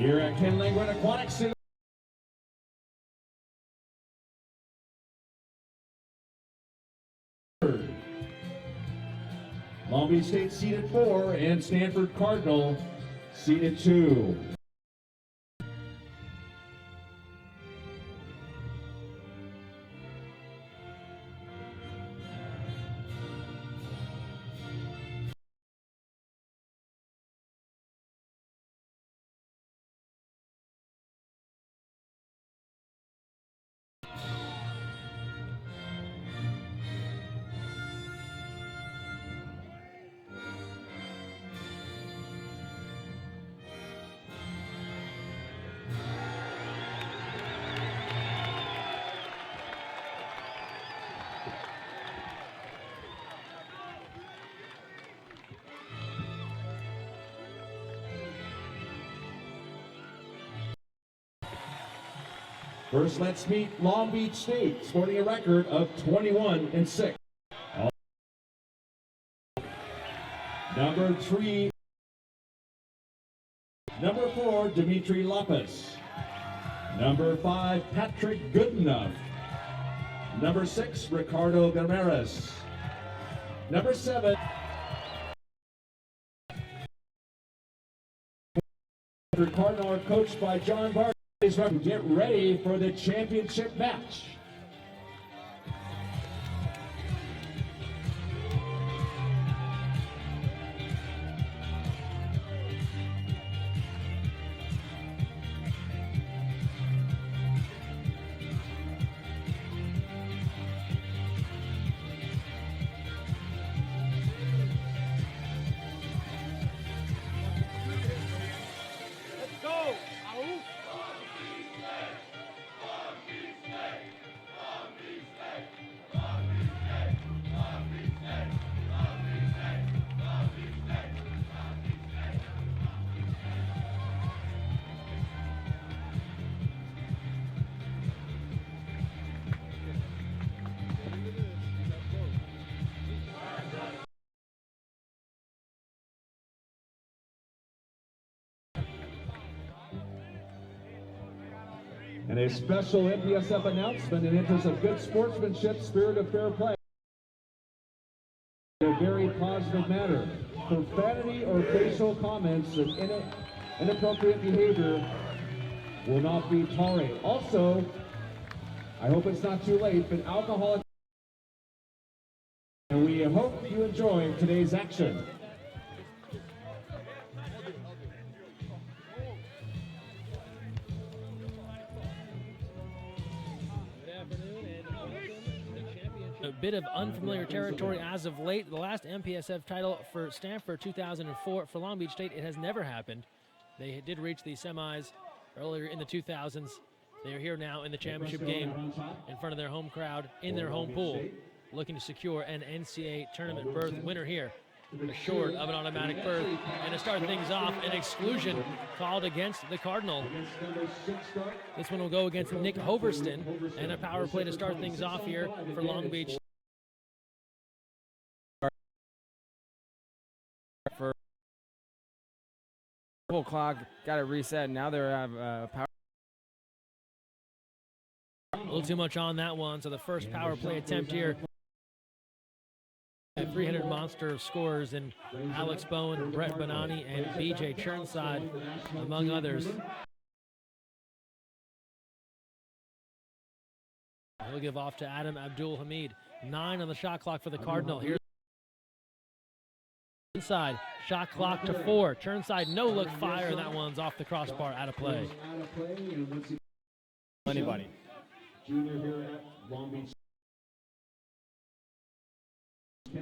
Here at Ken Lindgren Aquatic Center. Long Beach State seated 4 and Stanford Cardinal seated 2. First, let's meet Long Beach State, sporting a record of 21-6. Number 3, number 4, Dimitri Lopez. Number 5, Patrick Goodenough. Number 6, Ricardo Gameras. Number 7, Cardinal are coached by John Barnes. Get ready for the championship match. And a special Mpsf announcement in interest of good sportsmanship, spirit of fair play. In a very positive manner. Profanity or facial comments of inappropriate behavior will not be tolerated. Also, I hope it's not too late, but alcohol. And we hope you enjoy today's action. A bit of unfamiliar territory as of late. The last Mpsf title for Stanford 2004. For Long Beach State, it has never happened. They did reach the semis earlier in the 2000s. They are here now in the championship game in front of their home crowd in their home pool, looking to secure an NCAA tournament berth. Winner here, assured of an automatic berth. And to start things off, an exclusion called against the Cardinal. This one will go against Nick Hoverston, and a power play to start things off here for Long Beach. For full clock, got it reset. Now they have power. A little too much on that one, so the first power play attempt here. A 300 monster of scorers in Alex Bowen, Brett Bonani, and BJ Churnside, among others. He'll give off to Adam Abdul-Hamid. 9 on the shot clock for the Cardinal. Here's inside, shot clock to 4. Churnside, no look fire, and that one's off the crossbar, out of play. Anybody.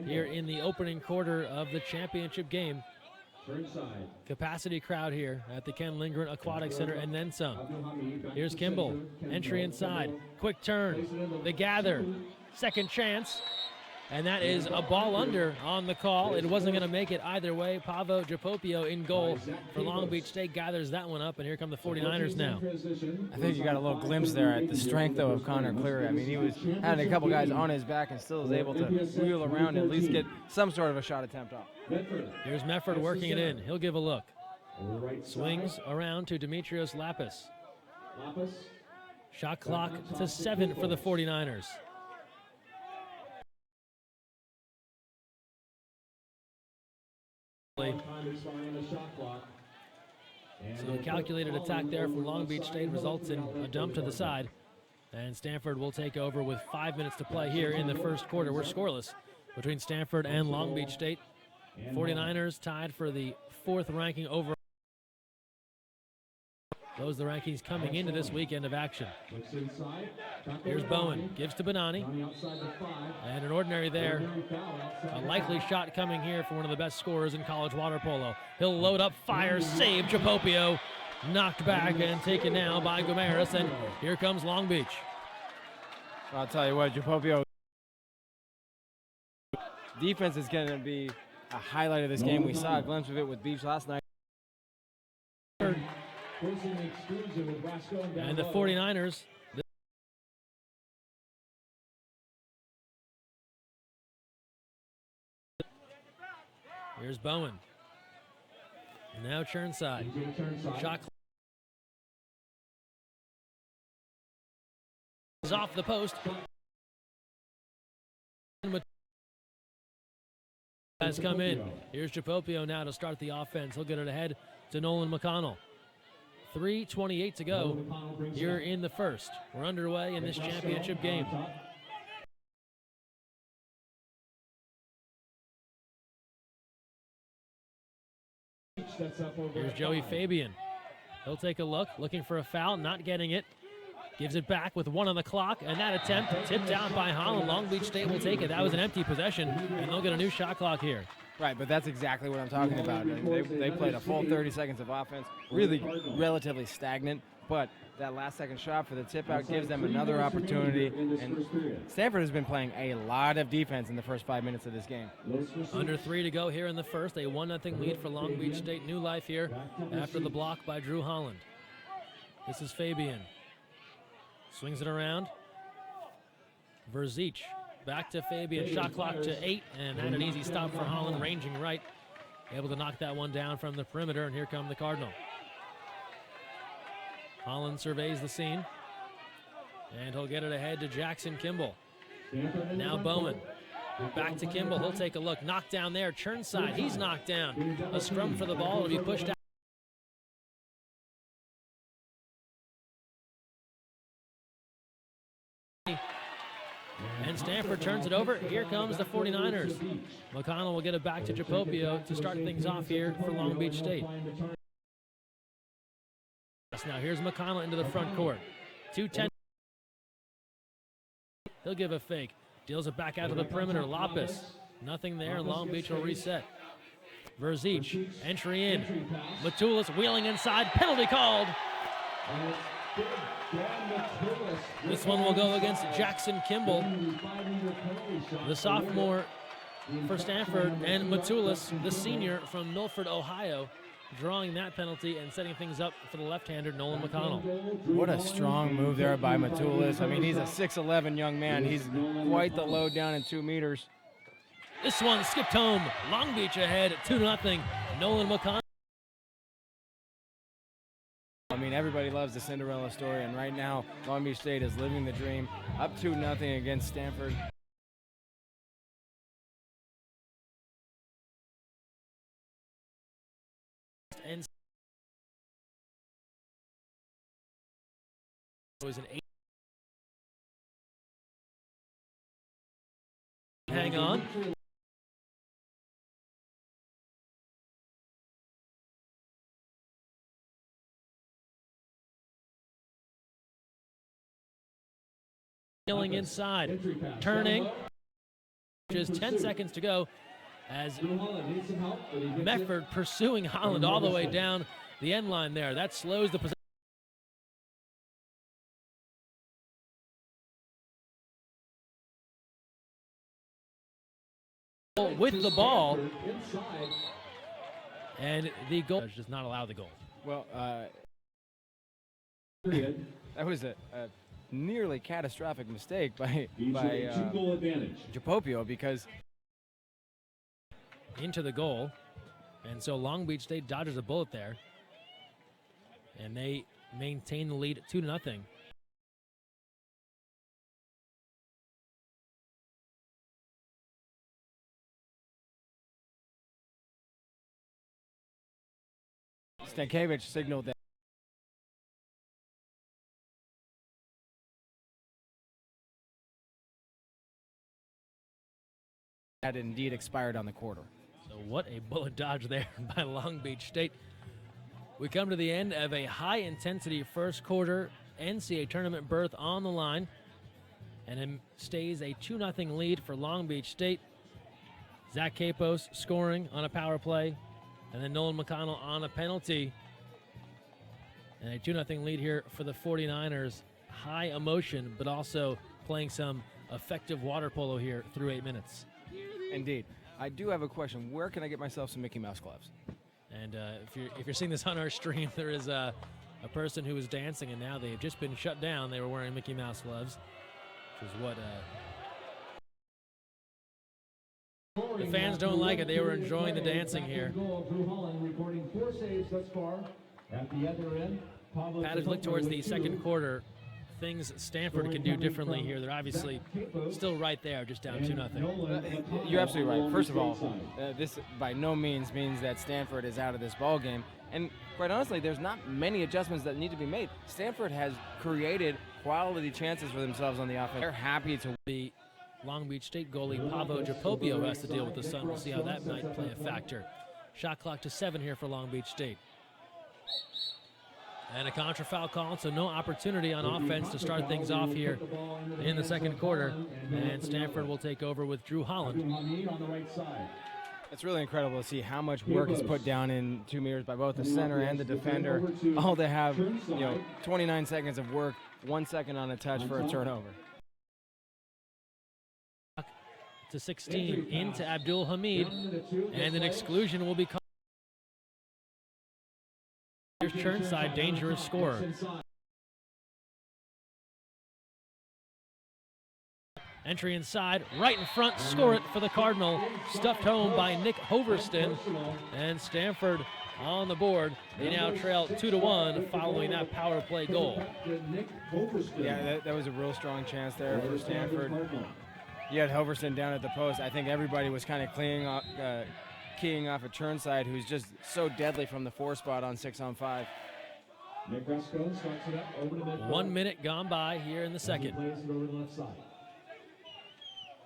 Here in the opening quarter of the championship game. Capacity crowd here at the Ken Lindgren Aquatic Center, and then some. Here's Kimball, entry inside, quick turn, the gather, second chance, and that is a ball under on the call. It wasn't going to make it either way. Pavo Japopio in goal for Long Beach State gathers that one up, and here come the 49ers now. I think you got a little glimpse there at the strength, though, of Connor Cleary. I mean, he was having a couple guys on his back and still was able to wheel around and at least get some sort of a shot attempt off. Here's Mefford working it in. He'll give a look. Over the right Swings side. around to Dimitrios Lapis. Lapis. Shot clock to 7 for the 49ers. Time expiring on the shot clock. So a calculated attack there from Long Beach State results in a dump to the side. And Stanford will take over with 5 minutes to play here in the first quarter. We're scoreless between Stanford and Long Beach State. 49ers tied for the 4th ranking overall. Those are the rankings coming into this weekend of action. Here's Bowen, gives to Benani. And an ordinary there. A likely shot coming here for one of the best scorers in college water polo. He'll load up, fire, save, Chapopio. Knocked back and taken now by Gomeris, and here comes Long Beach. I'll tell you what, Chapopio defense is going to be a highlight of this game. We saw a glimpse of it with Beach last night. And the 49ers. Here's Bowen. Now Churnside. Shot is off the post. Has come in. Here's Chapopio now to start the offense. He'll get it ahead to Nolan McConnell. 3:28 to go here in the first. We're underway in this championship game. Here's Joey Fabian. He'll take a look, looking for a foul, not getting it. Gives it back with 1 on the clock, and that attempt tipped out by Holland. Long Beach State will take it. That was an empty possession, and they'll get a new shot clock here. Right, but that's exactly what I'm talking about. They played a full 30 seconds of offense, really relatively stagnant, but that last second shot for the tip out gives them another opportunity. And Stanford has been playing a lot of defense in the first 5 minutes of this game. Under 3 to go here in the first. A 1-0 lead for Long Beach State. New life here after the block by Drew Holland. This is Fabian. Swings it around. Verzic back to Fabian. Shot clock to 8, and had an easy stop for Holland, ranging right. Able to knock that one down from the perimeter, and here come the Cardinal. Holland surveys the scene, and he'll get it ahead to Jackson Kimball. Now Bowen. Back to Kimball. He'll take a look. Knocked down there. Churnside. He's knocked down. A scrum for the ball to be pushed out. And Stanford turns it over. Here comes the 49ers. McConnell will get it back to Chapopio to start things off here for Long Beach State. Now here's McConnell into the front court. 2:10. He'll give a fake. Deals it back out to the perimeter. Lapis. Nothing there, and Long Beach will reset. Verzic. Entry in. Matulis wheeling inside. Penalty called. This one will go against Jackson Kimball, the sophomore for Stanford, and Matulis, the senior from Milford, Ohio, drawing that penalty and setting things up for the left-hander, Nolan McConnell. What a strong move there by Matulis. I mean, he's a 6'11" young man. He's quite the load down in 2 meters. This one skipped home. Long Beach ahead, 2-0. Nolan McConnell. I mean, everybody loves the Cinderella story, and right now, Long Beach State is living the dream. Up 2-0 against Stanford. And it was an 8. Hang on. Inside, turning, just 10 seconds to go as Mefford pursuing Holland all the way down the end line there. That slows the possession. With the ball, and the goal does not allow the goal. Well, that was a nearly catastrophic mistake by Chapopio, because into the goal, and so Long Beach State dodges a bullet there. and they maintain the lead 2-0. Stankiewicz signaled that had indeed expired on the quarter. So what a bullet dodge there by Long Beach State. We come to the end of a high-intensity first quarter NCAA tournament berth on the line, and it stays a 2-0 lead for Long Beach State. Zach Capos scoring on a power play, and then Nolan McConnell on a penalty. And a 2-0 lead here for the 49ers. High emotion, but also playing some effective water polo here through 8 minutes. Indeed. I do have a question. Where can I get myself some Mickey Mouse gloves? And if you're seeing this on our stream, there is a person who was dancing, and now they've just been shut down. They were wearing Mickey Mouse gloves, which is what the fans don't like it. They were enjoying the dancing here. Pat, as we look towards the second quarter, things Stanford can do differently here. They're obviously still right there, just down 2-0. You're absolutely right. First of all, this by no means means that Stanford is out of this ball game. And quite honestly, there's not many adjustments that need to be made. Stanford has created quality chances for themselves on the offense. They're happy to be. Long Beach State goalie Pavo Japopio has to deal with the sun. We'll see how that might play a factor. Shot clock to 7 here for Long Beach State. And a contra foul call, so no opportunity on offense to start things off here in the second quarter. And Stanford will take over with Drew Holland. It's really incredible to see how much work is put down in 2 meters by both the center and the defender, all to have 29 seconds of work, 1 second on a touch for a turnover. To 16 into Abdul Hamid, and an exclusion will be called. Here's Churnside, dangerous scorer. Entry inside, right in front, score it for the Cardinal. Stuffed home by Nick Hoverston, and Stanford on the board. They now trail 2-1 following that power play goal. Yeah, that was a real strong chance there for Stanford. You had Hoverston down at the post. I think everybody was kind of keying off at Churnside, who's just so deadly from the 4 spot on 6-on-5. 1 minute gone by here in the second.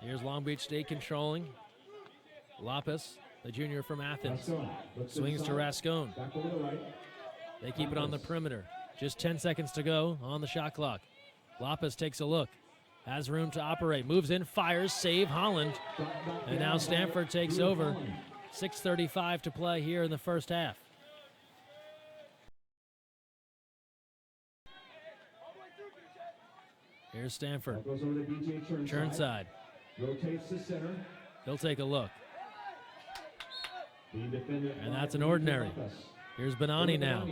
Here's Long Beach State controlling. Lopez, the junior from Athens, swings to Rascone. They keep it on the perimeter. Just 10 seconds to go on the shot clock. Lopez takes a look. Has room to operate. Moves in, fires, save Holland. And now Stanford takes over. 6:35 to play here in the first half. Here's Stanford. Churnside. He'll take a look. And that's an ordinary. Here's Benani now.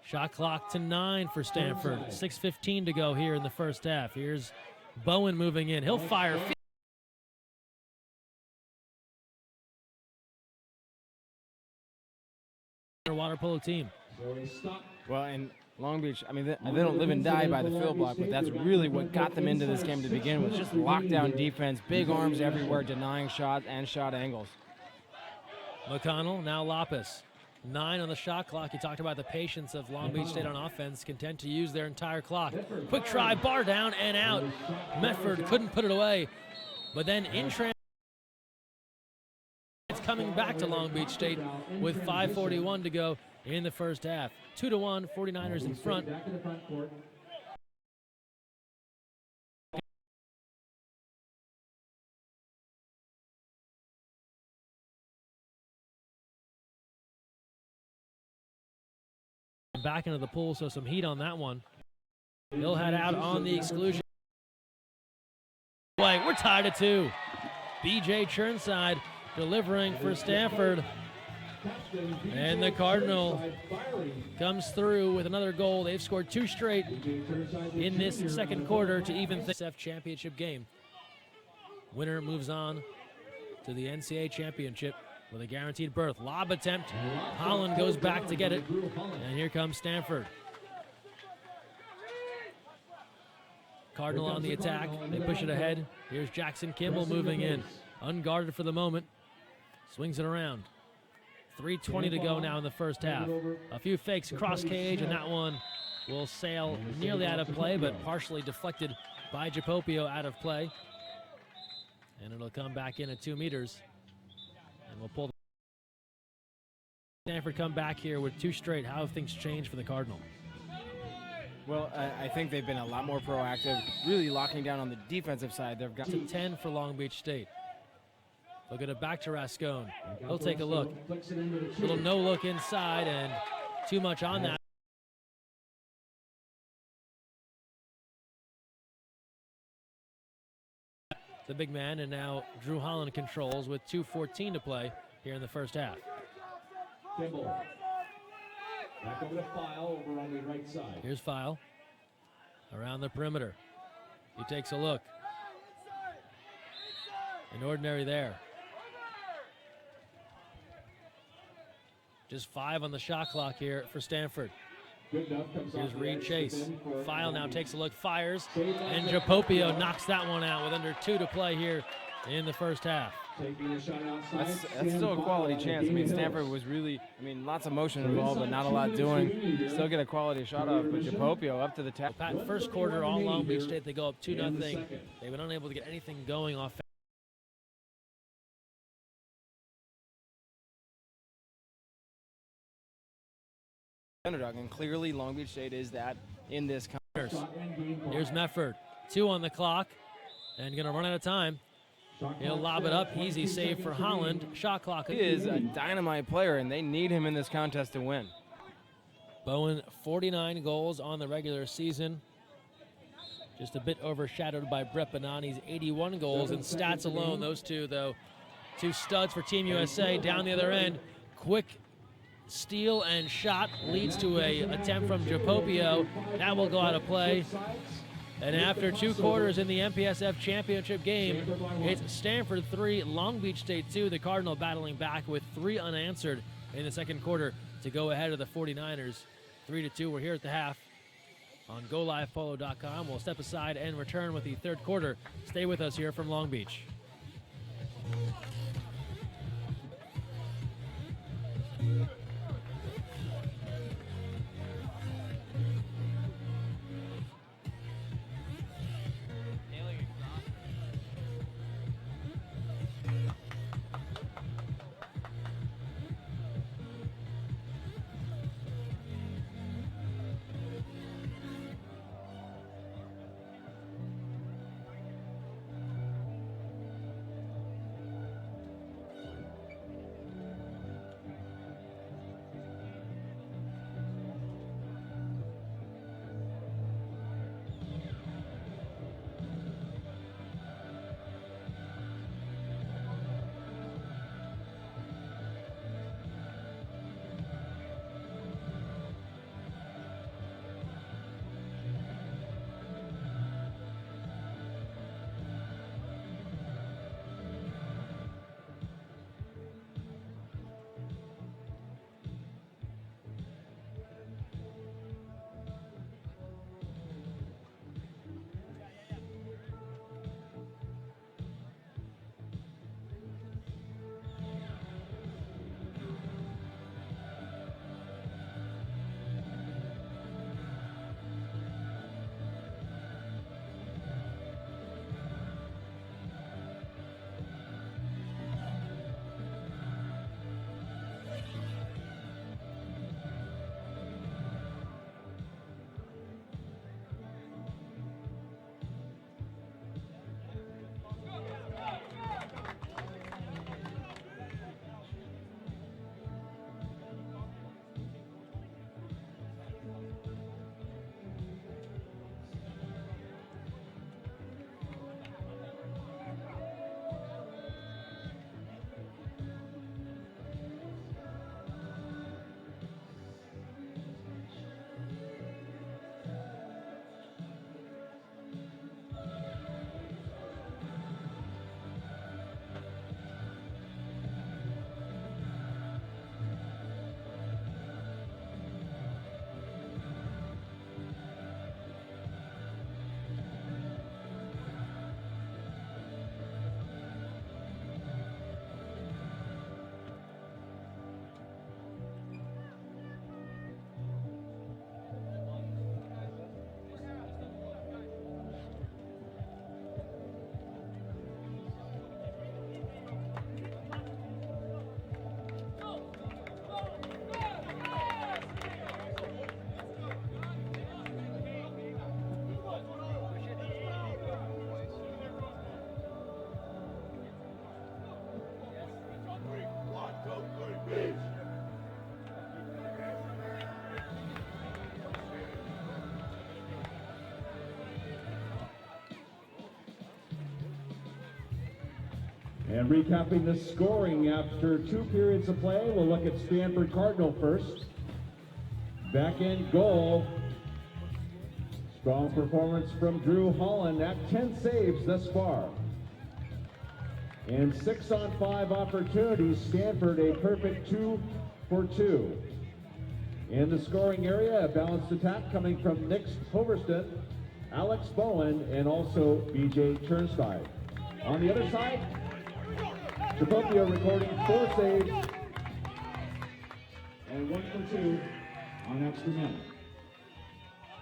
Shot clock to 9 for Stanford. 6:15 to go here in the first half. Here's Bowen moving in. He'll fire. Water polo team. Well, and Long Beach, I mean, they don't live and die by the fill block, but that's really what got them into this game to begin with. Just lockdown defense, big arms everywhere, denying shots and shot angles. McConnell, now Lopez. 9 on the shot clock. You talked about the patience of Long Beach State on offense, content to use their entire clock. Quick try, bar down and out. Medford couldn't put it away, but then in transition, it's coming back to Long Beach State with 5:41 to go in the first half. 2-1, 49ers in front. Back into the pool, so some heat on that one. He'll head out on the exclusion. We're tied at 2. BJ Churnside delivering for Stanford. And the Cardinal comes through with another goal. They've scored 2 straight in this second quarter to even the Mpsf championship game. Winner moves on to the NCAA championship. with a guaranteed berth. Lob attempt. Holland goes back to get it. And here comes Stanford. Cardinal on the attack. They push it ahead. Here's Jackson Kimball moving in. Unguarded for the moment. Swings it around. 3:20 to go now in the first half. A few fakes across cage, and that one will sail nearly out of play, but partially deflected by Japopio out of play. And it'll come back in at 2 meters. And we'll pull. Stanford come back here with 2 straight. How have things changed for the Cardinal? Well, I think they've been a lot more proactive, really locking down on the defensive side. They've got to 10 for Long Beach State. Look at it back to Rascone. He'll take a look. Little no look inside and too much on that. The big man, and now Drew Holland controls with 2:14 to play here in the first half. Kimball. Back over to File over on the right side. Here's File around the perimeter. He takes a look. An ordinary there. Just 5 on the shot clock here for Stanford. Here's Reed Chase. File now takes a look, fires, and Japopio knocks that one out with under 2 to play here in the first half. That's still a quality chance. I mean, Stanford was really, lots of motion involved, but not a lot doing. Still get a quality shot off, but Japopio up to the tap. Pat, first quarter, all Long Beach State, they go up 2-0. They've been unable to get anything going off. Underdog, and clearly Long Beach State is that in this contest. Here's Mefford, 2 on the clock, and gonna run out of time. He'll lob it up, easy save for Holland. Shot clock. He is a dynamite player, and they need him in this contest to win. Bowen, 49 goals on the regular season. Just a bit overshadowed by Brett Bonanni's 81 goals. In stats alone, those two, though, 2 studs for Team USA. Down the other end, quick steal and shot leads to a attempt from Japopio. That will go out of play. And after 2 quarters in the Mpsf championship game, it's Stanford 3, Long Beach State 2. The Cardinal battling back with 3 unanswered in the second quarter to go ahead of the 49ers. 3-2. We're here at the half on GoLivePolo.com. We'll step aside and return with the third quarter. Stay with us here from Long Beach. And recapping the scoring after 2 periods of play, we'll look at Stanford Cardinal first. Back in goal. Strong performance from Drew Holland at 10 saves thus far. And 6-on-5 opportunities, Stanford a perfect 2 for 2. In the scoring area, a balanced attack coming from Nick Hoverston, Alex Bowen, and also BJ Turnstile. On the other side, Chapopia recording 4 saves and 1 for 2 on extra minute.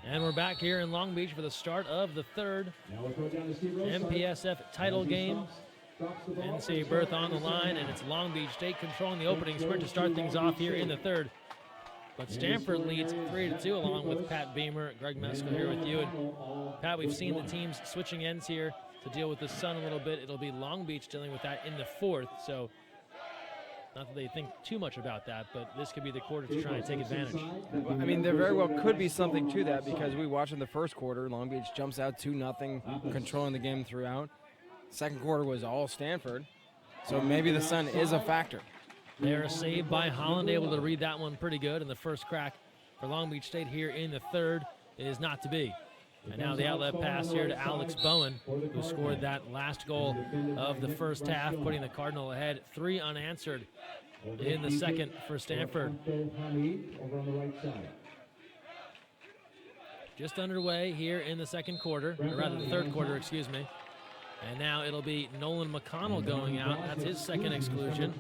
And we're back here in Long Beach for the start of the third Mpsf title game. NCAA berth on the line, and it's Long Beach State controlling the opening sprint to start things off here in the third. But Stanford leads 3-2 along with Pat Beamer, Greg Meskel here with you. And Pat, we've seen the teams switching ends here to deal with the sun a little bit. It'll be Long Beach dealing with that in the fourth, so not that they think too much about that, but this could be the quarter to try and take advantage. Well, I mean, there very well could be something to that because we watched in the first quarter, Long Beach jumps out 2-0, controlling the game throughout. Second quarter was all Stanford, so maybe the sun is a factor. They're a save by Holland, able to read that one pretty good, and the first crack for Long Beach State here in the third is not to be. And now the outlet pass here to Alex Bowen, who scored that last goal of the first half, putting the Cardinal ahead 3 unanswered in the second for Stanford. Just underway here in the second quarter, or rather the third quarter, excuse me. And now it'll be Nolan McConnell going out. That's his second exclusion.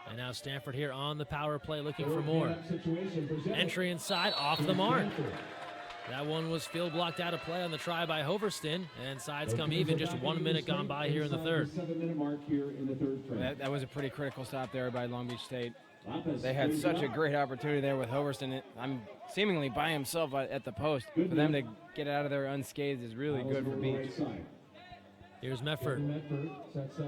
And now Stanford here on the power play looking for more. Entry inside, off the mark. That one was field blocked out of play on the try by Hoverston, and sides come even. Just 1 minute gone by here in the third. That was a pretty critical stop there by Long Beach State. They had such a great opportunity there with Hoverston. I'm seemingly by himself at the post. For them to get out of there unscathed is really good for Beach. Here's Medford.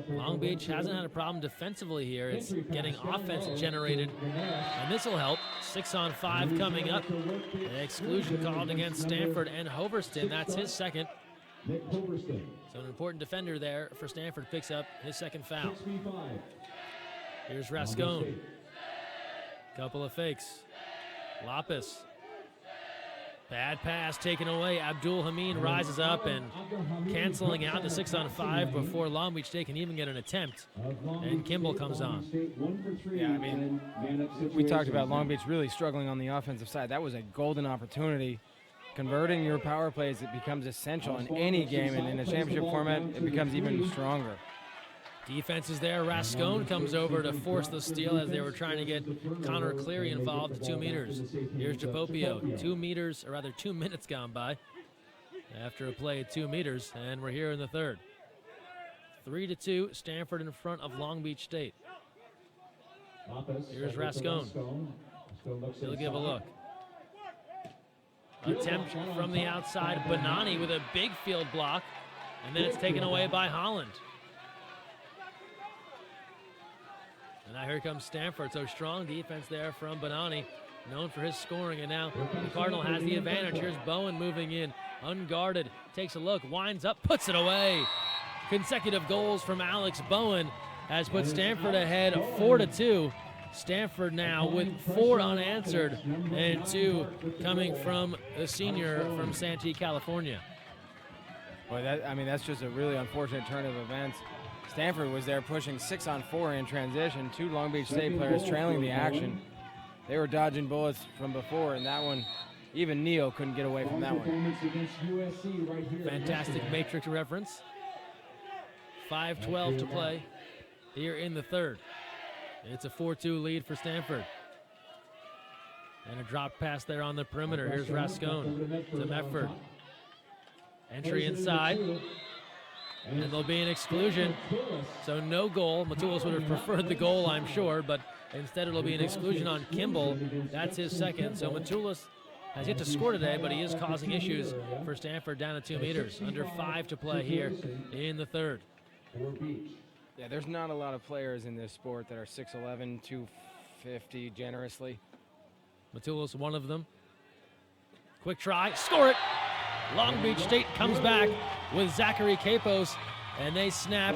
Long Beach hasn't had a problem defensively here. It's getting offense generated, and this will help. 6-on-5 coming up. An exclusion called against Stanford and Hoverston. That's his second. So an important defender there for Stanford picks up his second foul. Here's Rascone. Couple of fakes. Lapis. Bad pass taken away. Abdul Hamid rises up and canceling out the 6-on-5 before Long Beach State can even get an attempt. And Kimball comes on. Yeah, I mean, we talked about Long Beach really struggling on the offensive side. That was a golden opportunity. Converting your power plays, it becomes essential in any game, and in a championship format, it becomes even stronger. Defense is there. Rascone comes over to force the steal as they were trying to get Connor Cleary involved to 2 meters. Here's Chapopio. 2 meters, or rather 2 minutes gone by after a play at 2 meters, and we're here in the third. 3-2, Stanford in front of Long Beach State. Here's Rascone. He'll give a look. Attempt from the outside. Bonani with a big field block, and then it's taken away by Holland. And now here comes Stanford. So strong defense there from Bonani, known for his scoring. And now the Cardinal has the advantage. Here's Bowen moving in, unguarded, takes a look, winds up, puts it away. Consecutive goals from Alex Bowen has put Stanford ahead 4-2. Stanford now with 4 unanswered and 2 coming from the senior from Santee, California. Boy, that's just a really unfortunate turn of events. Stanford was there pushing 6-on-4 in transition. 2 Long Beach State players trailing the action. They were dodging bullets from before, and that one, even Neo couldn't get away from that one. Fantastic Matrix reference. 5:12 to play here in the third. It's a 4-2 lead for Stanford. And a drop pass there on the perimeter. Here's Rascone to Medford. Entry inside. And there'll be an exclusion. So no goal. Matulis would have preferred the goal, I'm sure, but instead it'll be an exclusion on Kimball. That's his second. So Matulis has yet to score today, but he is causing issues for Stanford down at 2 meters. Under 5 to play here in the third. Yeah, there's not a lot of players in this sport that are 6'11", 250 generously. Matulis, one of them. Quick try, score it! Long Beach State comes back with Zachary Capos, and they snap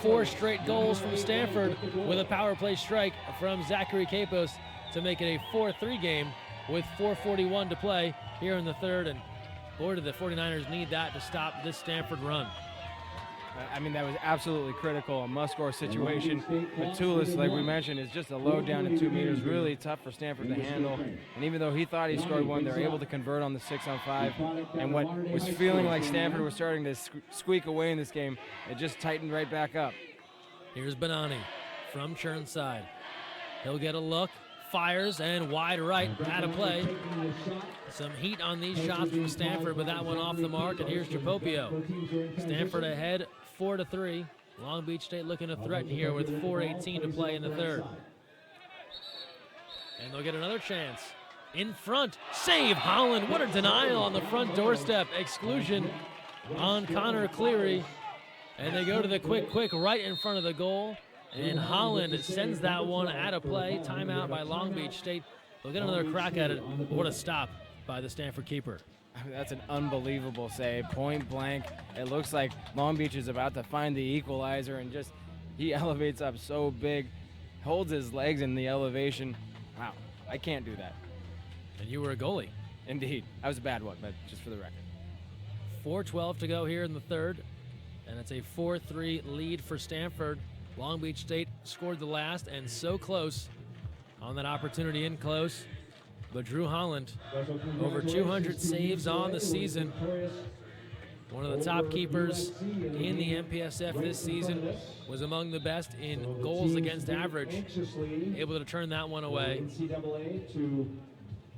4 straight goals from Stanford with a power play strike from Zachary Capos to make it a 4-3 game with 4:41 to play here in the third. And boy, did the 49ers need that to stop this Stanford run. I mean, that was absolutely critical, a must-score situation. Matulis, like we mentioned, is just a low down at 2 meters, really tough for Stanford to handle. And even though he thought he scored one, they're able to convert on the 6-on-5. And what was feeling like Stanford was starting to squeak away in this game, it just tightened right back up. Here's Bonani from Churnside. He'll get a look, fires, and wide right, out of play. Some heat on these shots from Stanford, but that one off the mark, and here's Japopio. Stanford ahead 4-3. Long Beach State looking to threaten here with 4:18 to play in the third. And they'll get another chance. In front, save Holland. What a denial on the front doorstep. Exclusion on Connor Cleary. And they go to the quick right in front of the goal. And Holland sends that one out of play. Timeout by Long Beach State. They'll get another crack at it. What a stop by the Stanford keeper. That's an unbelievable save, point blank. It looks like Long Beach is about to find the equalizer, and just he elevates up so big, holds his legs in the elevation. Wow, I can't do that. And you were a goalie. Indeed. I was a bad one, but just for the record. 4:12 to go here in the third, and it's a 4-3 lead for Stanford. Long Beach State scored the last, and so close on that opportunity in close. But Drew Holland, over 200 saves on the season. One of the top keepers in the Mpsf this season, was among the best in goals against average. Able to turn that one away.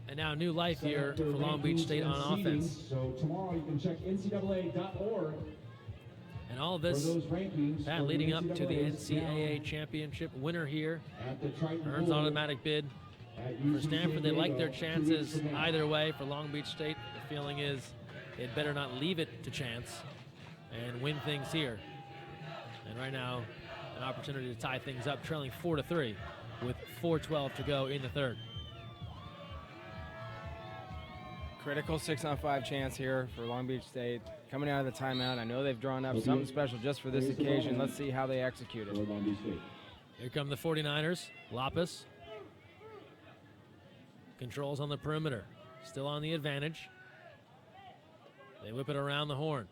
And now new life here for Long Beach State on offense. So tomorrow you can check ncaa.org. And all of this, Pat, leading up to the NCAA championship. Winner here earns automatic bid. For Stanford, they like their chances either way. For Long Beach State, the feeling is they'd better not leave it to chance and win things here. And right now, an opportunity to tie things up, trailing 4-3 with 4:12 to go in the third. Critical 6-on-5 chance here for Long Beach State. Coming out of the timeout, I know they've drawn up something special just for this occasion. Let's see how they execute it. Here come the 49ers. Lapis controls on the perimeter. Still on the advantage. They whip it around the horn.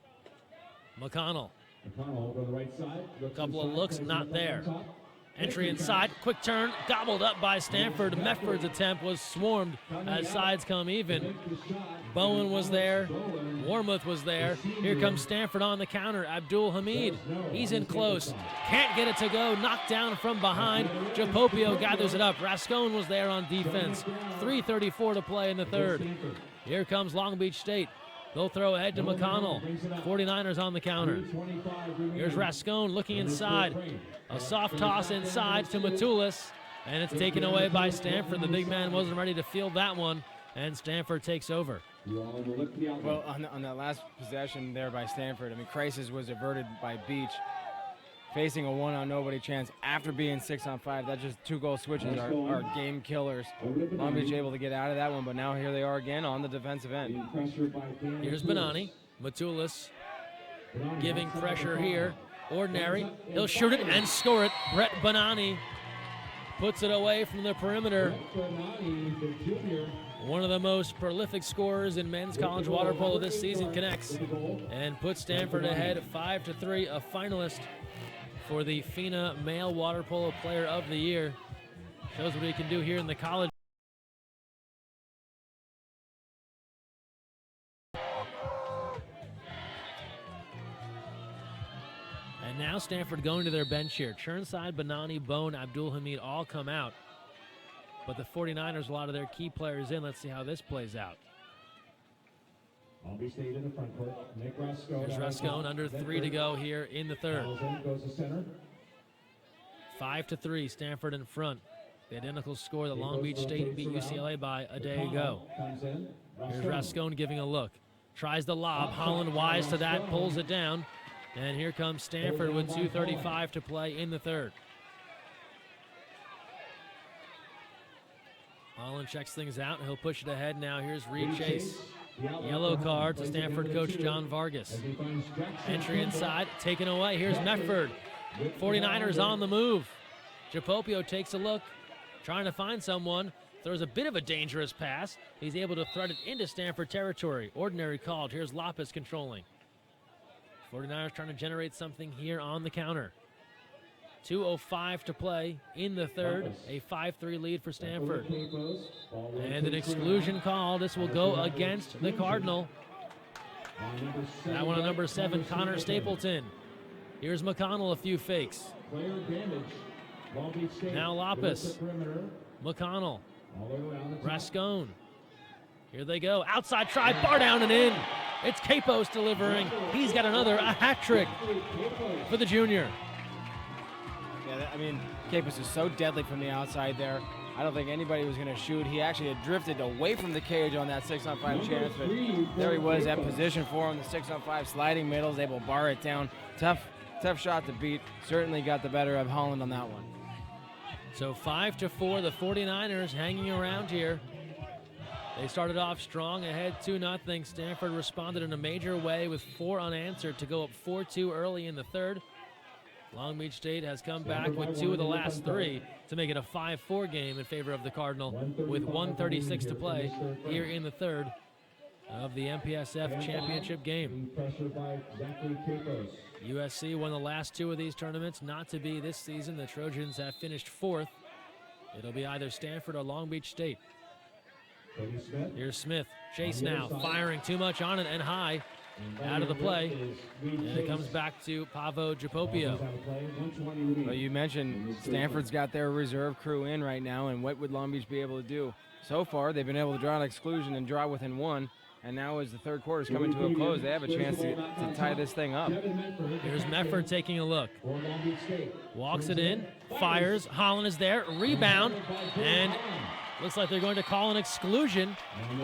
McConnell. A couple of looks, not there. Entry inside, quick turn, gobbled up by Stanford. Mefford's attempt was swarmed as sides come even. Bowen was there, Warmuth was there. Here comes Stanford on the counter. Abdul Hamid, he's in close. Can't get it to go, knocked down from behind. Japopio gathers it up. Rascone was there on defense. 3:34 to play in the third. Here comes Long Beach State. They'll throw ahead to McConnell. 49ers on the counter. Here's Rascone looking inside. A soft toss inside to Matulis, and it's taken away by Stanford. The big man wasn't ready to field that one, and Stanford takes over. Well, on that last possession there by Stanford, I mean, crisis was averted by Beach. Facing a one-on-nobody chance after being 6-on-5, that's just 2-goal switches are game killers. Long Beach able to get out of that one, but now here they are again on the defensive end. Here's Bonani. Matulis giving pressure here. Ordinary. He'll shoot it and score it. Brett Bonani puts it away from the perimeter. One of the most prolific scorers in men's college water polo this season connects and puts Stanford ahead 5-3, a finalist for the FINA Male Water Polo Player of the Year. Shows what he can do here in the college. And now Stanford going to their bench here. Churnside, Bonani, Bone, Abdul Hamid all come out. But the 49ers, a lot of their key players in. Let's see how this plays out. There's Rascone, under 3 to go here in the third. 5-3, Stanford in front. The identical score that Long Beach State beat UCLA by a day ago. Here's Rascone giving a look. Tries the lob. Holland wise to that, pulls it down. And here comes Stanford with 2:35 to play in the third. Holland checks things out. He'll push it ahead now. Here's Reed Chase. Yellow card to Stanford coach John Vargas. Entry inside, taken away. Here's Medford. 49ers on the move. Japopio takes a look, trying to find someone. Throws a bit of a dangerous pass. He's able to thread it into Stanford territory. Ordinary called. Here's Lopez controlling. 49ers trying to generate something here on the counter. 2:05 to play in the third. A 5-3 lead for Stanford. And an exclusion call. This will go against the Cardinal. That one on number 7, Connor Stapleton. Here's McConnell, a few fakes. Now Lopez. McConnell. Rascone. Here they go. Outside try, bar down and in. It's Capos delivering. He's got a hat trick for the junior. Yeah, I mean, Capos is so deadly from the outside there. I don't think anybody was going to shoot. He actually had drifted away from the cage on that 6-on-5 chance, but there he was at position for him. The 6-on-5 sliding middle is able to bar it down. Tough shot to beat. Certainly got the better of Holland on that one. So 5-4, the 49ers hanging around here. They started off strong, ahead 2-0. Stanford responded in a major way with 4 unanswered to go up 4-2 early in the third. Long Beach State has come back with 2 of the last 3 to make it a 5-4 game in favor of the Cardinal with 1:36 to play here in the third of the Mpsf championship game. USC won the last 2 of these tournaments, not to be this season. The Trojans have finished 4th. It'll be either Stanford or Long Beach State. Here's Smith. Chase now, firing too much on it and high. Out of the play. And it comes back to Pavo Japopio. Well, you mentioned Stanford's got their reserve crew in right now, and what would Long Beach be able to do? So far, they've been able to draw an exclusion and draw within 1. And now as the third quarter is coming to a close, they have a chance to tie this thing up. Here's Medford taking a look. Walks it in, fires, Holland is there, rebound, and looks like they're going to call an exclusion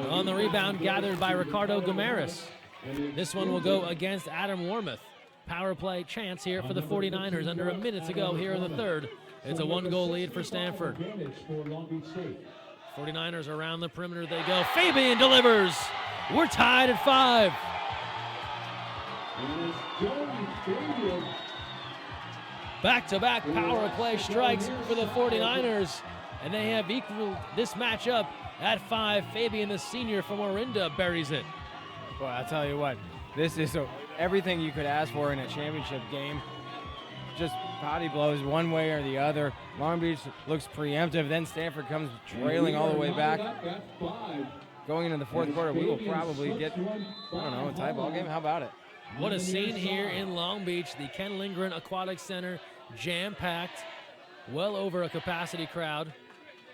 on the rebound gathered by Ricardo Gomeris. This one will go against Adam Warmoth. Power play chance here for the 49ers under a minute to go here in the third. It's a 1-goal lead for Stanford. 49ers around the perimeter they go. Fabian delivers. We're tied at 5. Back-to-back power play strikes for the 49ers, and they have equaled this matchup at 5. Fabian, the senior from Orinda, buries it. Well, I'll tell you what, this is everything you could ask for in a championship game. Just body blows one way or the other. Long Beach looks preemptive, then Stanford comes trailing all the way back. Going into the fourth quarter, we will probably get, a tie ball game. How about it? What a scene here in Long Beach. The Ken Lindgren Aquatic Center, jam-packed, well over a capacity crowd.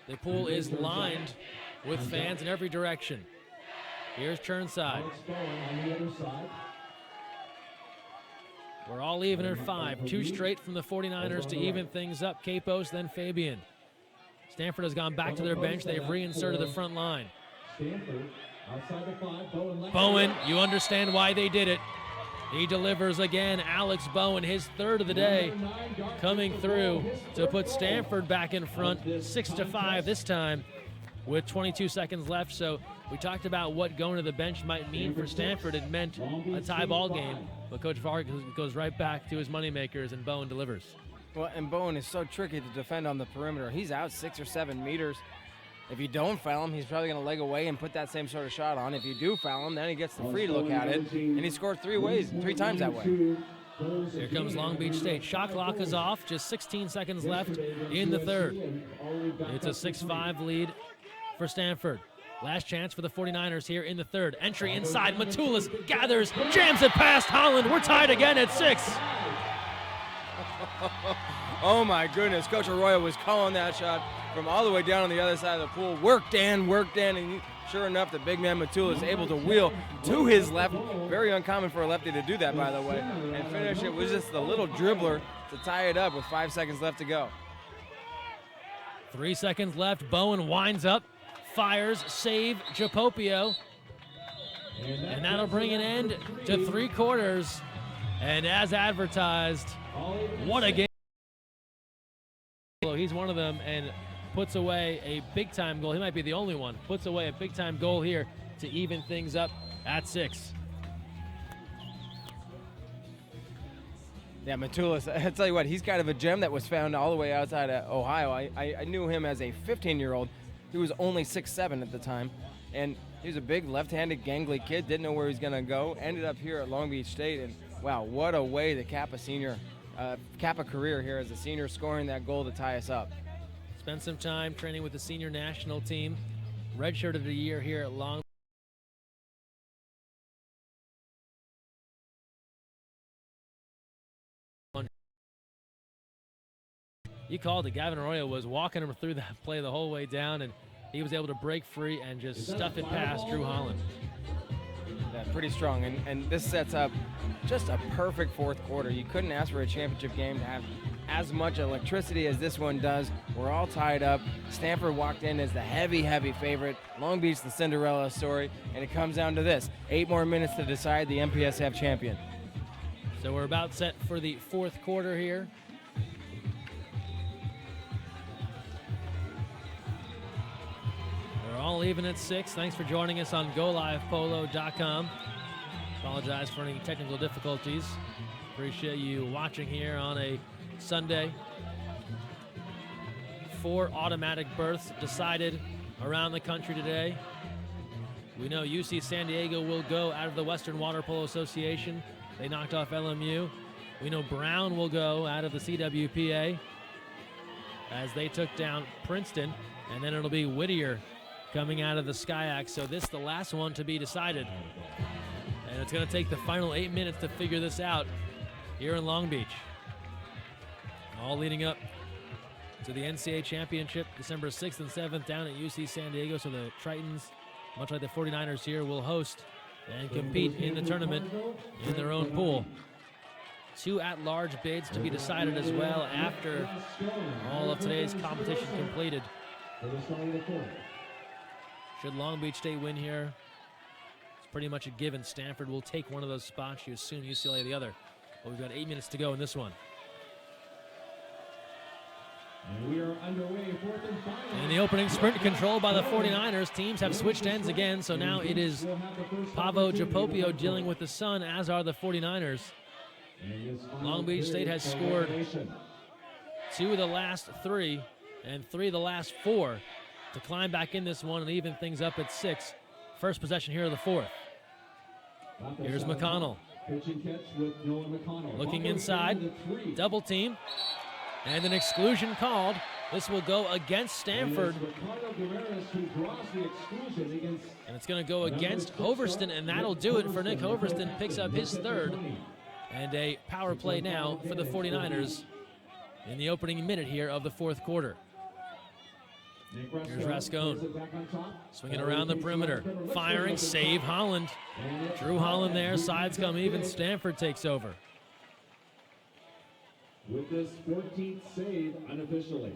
The pool is lined with fans in every direction. Here's Churnside. We're all even at 5. 2 straight from the 49ers to even things up. Capos, then Fabian. Stanford has gone back to their bench. They've reinserted the front line. Bowen, you understand why they did it. He delivers again. Alex Bowen, his third of the day, coming through to put Stanford back in front, 6-5 this time with 22 seconds left. So we talked about what going to the bench might mean for Stanford. It meant a tie ball game, but Coach Vargas goes right back to his moneymakers, and Bowen delivers. Well, and Bowen is so tricky to defend on the perimeter. He's out 6 or 7 meters. If you don't foul him, he's probably going to leg away and put that same sort of shot on. If you do foul him, then he gets the free to look at it, and he scored 3 times that way. Here comes Long Beach State. Shot clock is off. Just 16 seconds left in the third. It's a 6-5 lead for Stanford. Last chance for the 49ers here in the third. Entry inside. Matulis gathers, jams it past Holland. We're tied again at 6. Oh, my goodness. Coach Arroyo was calling that shot from all the way down on the other side of the pool. Work Dan, and sure enough, the big man Matulis is able to wheel to his left. Very uncommon for a lefty to do that, by the way, and finish it with just the little dribbler to tie it up with 5 seconds left to go. 3 seconds left. Bowen winds up, fires, save Japopio. And that'll bring an end to 3 quarters. And as advertised, what a game. He's one of them and puts away a big-time goal. He might be the only one. Puts away a big-time goal here to even things up at 6. Yeah, Matulis, I tell you what, he's kind of a gem that was found all the way outside of Ohio. I knew him as a 15-year-old. He was only 6'7" at the time, and he was a big left-handed gangly kid, didn't know where he was going to go, ended up here at Long Beach State, and wow, what a way to cap a career here as a senior, scoring that goal to tie us up. Spent some time training with the senior national team, redshirted a year here at Long. You called it. Gavin Arroyo was walking him through that play the whole way down, and he was able to break free and just stuff it past Drew Holland. Yeah, pretty strong, and this sets up just a perfect fourth quarter. You couldn't ask for a championship game to have as much electricity as this one does. We're all tied up. Stanford walked in as the heavy favorite. Long Beach, the Cinderella story, and it comes down to this: 8 more minutes to decide the MPSF champion. So we're about set for the fourth quarter here. We're all even at 6. Thanks for joining us on GoLivePolo.com. Apologize for any technical difficulties. Appreciate you watching here on a Sunday. 4 automatic berths decided around the country today. We know UC San Diego will go out of the Western Water Polo Association. They knocked off LMU. We know Brown will go out of the CWPA as they took down Princeton. And then it'll be Whittier coming out of the SCIAC. So this is the last one to be decided. And it's going to take the final 8 minutes to figure this out here in Long Beach. All leading up to the NCAA Championship, December 6th and 7th down at UC San Diego. So the Tritons, much like the 49ers here, will host and compete in the tournament in their own pool. 2 at-large bids to be decided as well after all of today's competition completed. Should Long Beach State win here, it's pretty much a given. Stanford will take one of those spots. You assume UCLA the other. But we've got 8 minutes to go in this one. And we are underway, 4th and final. In the opening sprint controlled by the 49ers, teams have switched ends again, so now it is Pavo Japopio dealing with the sun, as are the 49ers. Long Beach State has scored 2 of the last 3 and 3 of the last 4 to climb back in this one and even things up at 6. First possession here of the 4th. Here's McConnell. Looking inside, double team, and an exclusion called. This will go against Stanford. And it's going to go against Hoverston, and that'll do it for Nick Hoverston. Picks up his 3rd. And a power play now for the 49ers in the opening minute here of the 4th quarter. Here's Rascone, swinging around the perimeter, firing, save Holland. Drew Holland there, sides come even, Stanford takes over. With this 14th save unofficially.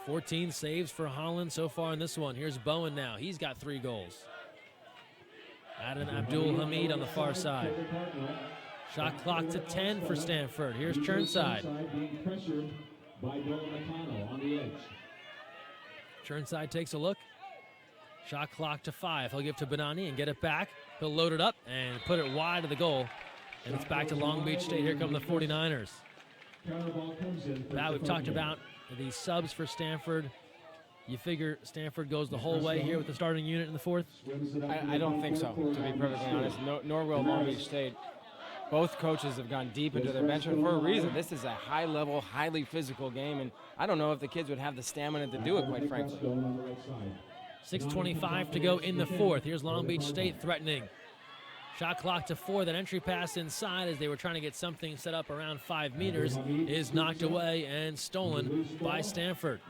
14 saves for Holland so far in this one. Here's Bowen now, he's got 3 goals. Adam Abdul-Hamid on the far side. Shot clock to 10 for Stanford. Here's Churnside. By Noah McConnell on the edge. Churnside takes a look. Shot clock to 5. He'll give to Benani and get it back. He'll load it up and put it wide of the goal. And it's back to Long Beach State. Here come the 49ers. Now we've talked about the subs for Stanford. You figure Stanford goes the whole way here with the starting unit in the 4th? I don't think so, to be perfectly honest. Nor will Long Beach State. Both coaches have gone deep into their bench for a reason. This is a high-level, highly physical game, and I don't know if the kids would have the stamina to do it, quite frankly. 6:25 to go in the 4th. Here's Long Beach State threatening. Shot clock to 4. That entry pass inside as they were trying to get something set up around 5 meters is knocked away and stolen by Stanford.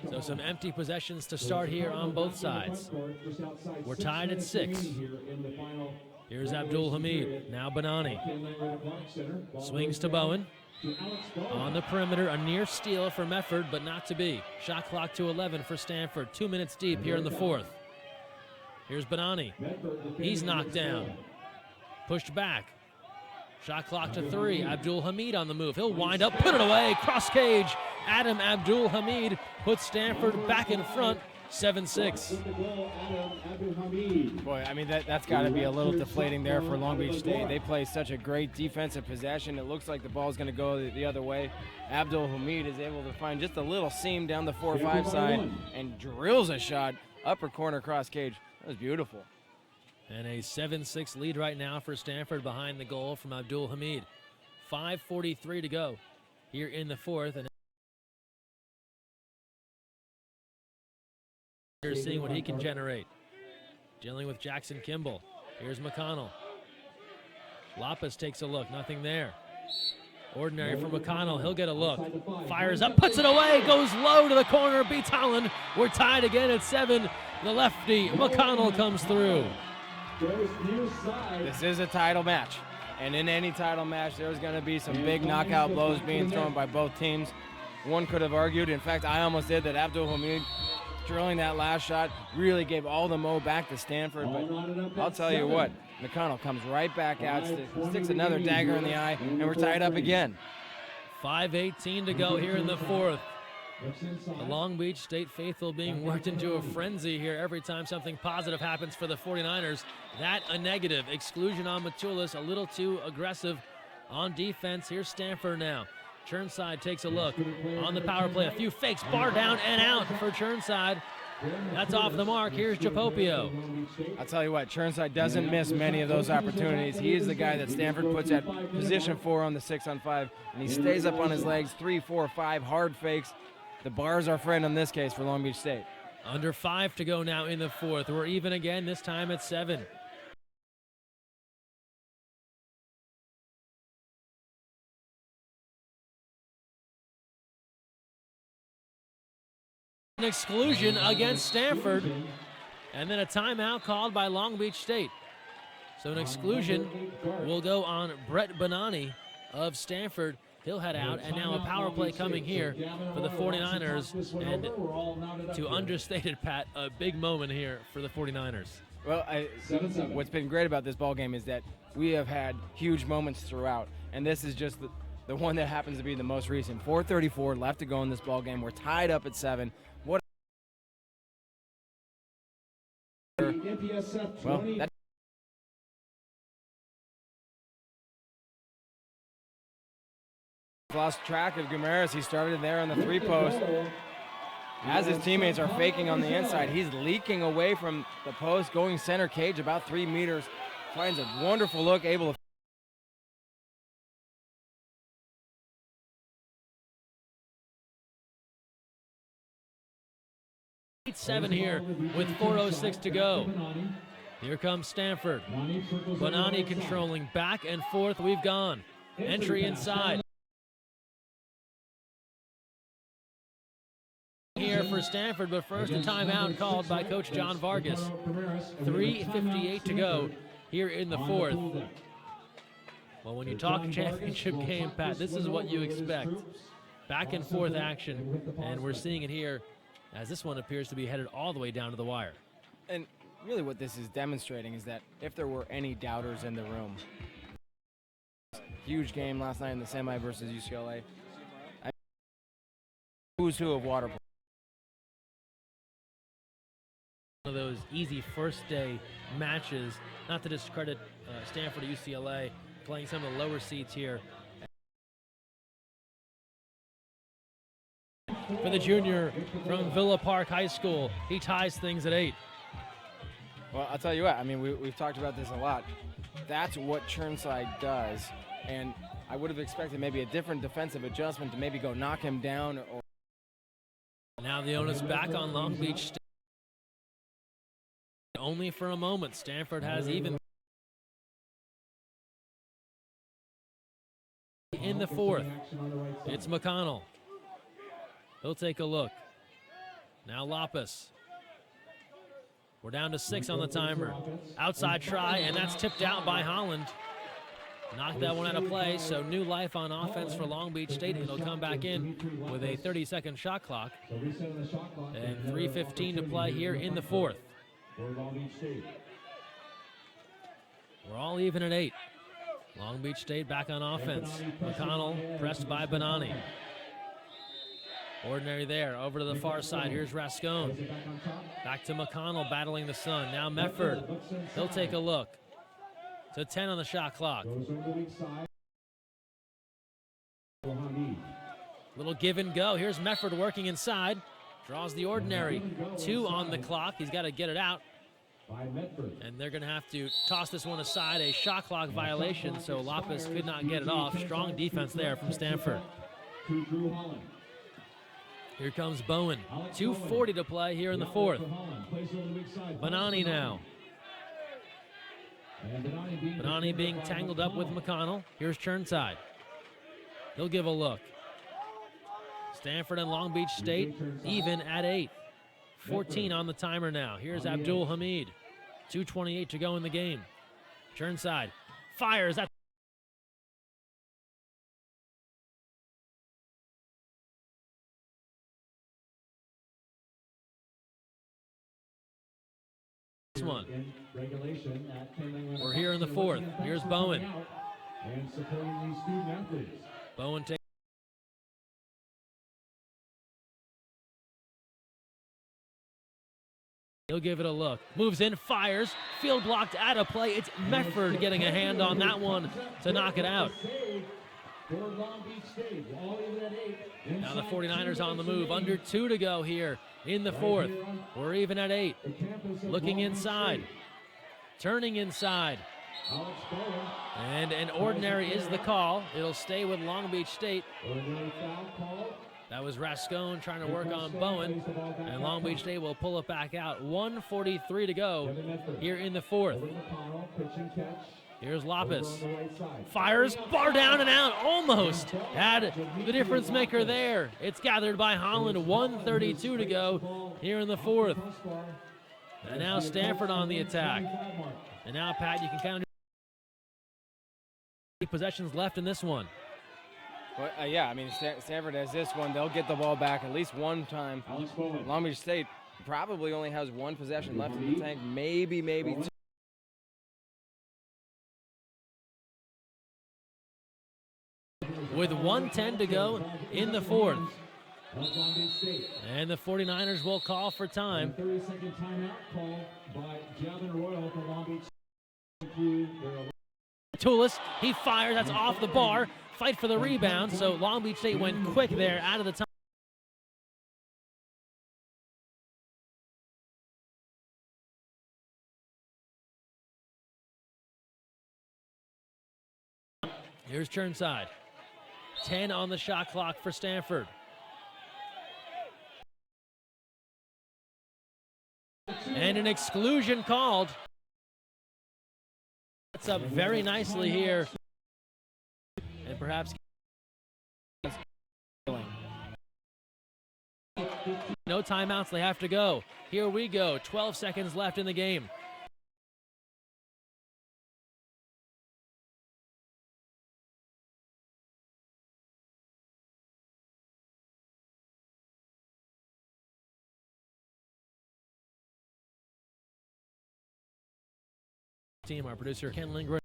So some empty possessions to start here on both sides. We're tied at 6. Here's Abdul-Hamid, now Benani. Swings to Bowen. On the perimeter, a near steal for Mefford, but not to be. Shot clock to 11 for Stanford. 2 minutes deep here in the 4th. Here's Benani. He's knocked down. Pushed back. Shot clock to 3. Abdul-Hamid on the move. He'll wind up, put it away. Cross cage. Adam Abdul-Hamid puts Stanford back in front. 7-6. Boy, I mean, that's got to be a little deflating there for Long Beach State. They play such a great defensive possession. It looks like the ball's going to go the other way. Abdul Hamid is able to find just a little seam down the 4-5 side and drills a shot upper corner cross cage. That was beautiful. And a 7-6 lead right now for Stanford behind the goal from Abdul Hamid. 5:43 to go here in the fourth. And here's seeing what he can generate. Dealing with Jackson Kimball. Here's McConnell. Lopez takes a look. Nothing there. Ordinary for McConnell. He'll get a look. Fires up, puts it away, goes low to the corner, beats Holland. We're tied again at 7. The lefty, McConnell, comes through. This is a title match. And in any title match, there's going to be some big knockout blows being thrown by both teams. One could have argued, in fact, I almost did, that Abdul Hamid drilling that last shot really gave all the mo back to Stanford. But I'll tell you what, McConnell comes right back out, sticks another dagger in the eye, and we're tied up again. 5:18 to go here in the fourth. The Long Beach State faithful being worked into a frenzy here every time something positive happens for the 49ers. That a negative. Exclusion on Matulis, a little too aggressive on defense. Here's Stanford now. Churnside takes a look on the power play. A few fakes, bar down and out for Churnside. That's off the mark. Here's Japopio. I'll tell you what, Churnside doesn't miss many of those opportunities. He is the guy that Stanford puts at position 4 on the 6-on-5, and he stays up on his legs, 3, 4, 5 hard fakes. The bar's our friend in this case for Long Beach State. Under 5 to go now in the fourth. We're even again, this time at 7. An exclusion against Stanford, and then a timeout called by Long Beach State. So an exclusion will go on Brett Bonani of Stanford. He'll head out, and now a power play coming here for the 49ers. And to understate it, Pat, a big moment here for the 49ers. Well, what's been great about this ball game is that we have had huge moments throughout, and this is just the one that happens to be the most recent. 4:34 left to go in this ball game. We're tied up at 7. What? Well, that lost track of Guimaraes. He started there on the 3-post. As his teammates are faking on the inside, he's leaking away from the post, going center cage about 3 meters. Finds a wonderful look, able to 8-7 here with 4:06 to go. Here comes Stanford. Bonani controlling back and forth. We've gone. Entry inside. Here for Stanford, but first a timeout called by Coach John Vargas. 3:58 to go here in the fourth. Well, when you talk championship game, Pat, this is what you expect. Back and forth action, and we're seeing it here as this one appears to be headed all the way down to the wire. And really what this is demonstrating is that if there were any doubters in the room, huge game last night in the semi versus UCLA. Who's who of water polo. One of those easy first day matches, not to discredit Stanford or UCLA, playing some of the lower seeds here. For the junior from Villa Park High School, he ties things at 8. Well, I'll tell you what, I mean, we've talked about this a lot. That's what Churnside does, and I would have expected maybe a different defensive adjustment to maybe go knock him down. Or now the onus back on Long Beach State. Only for a moment. Stanford has even in the fourth. It's McConnell. He'll take a look. Now Lopez. We're down to 6 on the timer. Outside try, and that's tipped out by Holland. Knocked that one out of play, so new life on offense for Long Beach State. It'll come back in with a 30-second shot clock. And 3:15 to play here in the fourth. We're all even at 8. Long Beach State back on offense. McConnell pressed by Bonani. Ordinary there, over to the far side. Here's Rascone. Back to McConnell battling the sun. Now Medford. He'll take a look. To 10 on the shot clock. Little give and go. Here's Medford working inside. Draws the ordinary. 2 on the clock. He's got to get it out. And they're going to have to toss this one aside. A shot clock violation, so Lopez could not get it off. Strong defense there from Stanford. Here comes Bowen. 2:40 to play here in the fourth. Bonani now. Bonani being tangled up with McConnell. Here's Churnside. He'll give a look. Stanford and Long Beach State even at 8. 14 on the timer now. Here's Abdul Hamid. 2:28 to go in the game. Churnside fires at this one. We're here in the fourth. Here's Bowen. Bowen takes. He'll give it a look. Moves in, fires. Field blocked out of play. It's Medford getting a hand on that one to knock it out. Now the 49ers on the move. Under 2 to go here in the fourth. We're even at 8. Looking inside. Turning inside. And an ordinary is the call. It'll stay with Long Beach State. That was Rascone trying to work on Bowen, and Long Beach State will pull it back out. 1:43 to go here in the fourth. Here's Lopez. Fires, bar down and out, almost had the difference maker there. It's gathered by Holland, 1:32 to go here in the fourth. And now Stanford on the attack. And now, Pat, you can kind of possessions left in this one. Well, yeah, I mean, Stanford has this one. They'll get the ball back at least one time. Long Beach State probably only has one possession left in the tank, maybe 2. With 1:10 to go in the fourth. And the 49ers will call for time. 30-second timeout called by Javin Royal for Long Beach. Toulis, he fires, that's off the bar. Fight for the rebound, so Long Beach State went quick there out of the time. Here's Churnside. 10 on the shot clock for Stanford. And an exclusion called. That's up very nicely here. And perhaps no timeouts, they have to go. Here we go, 12 seconds left in the game. Team, our producer Ken Lindgren.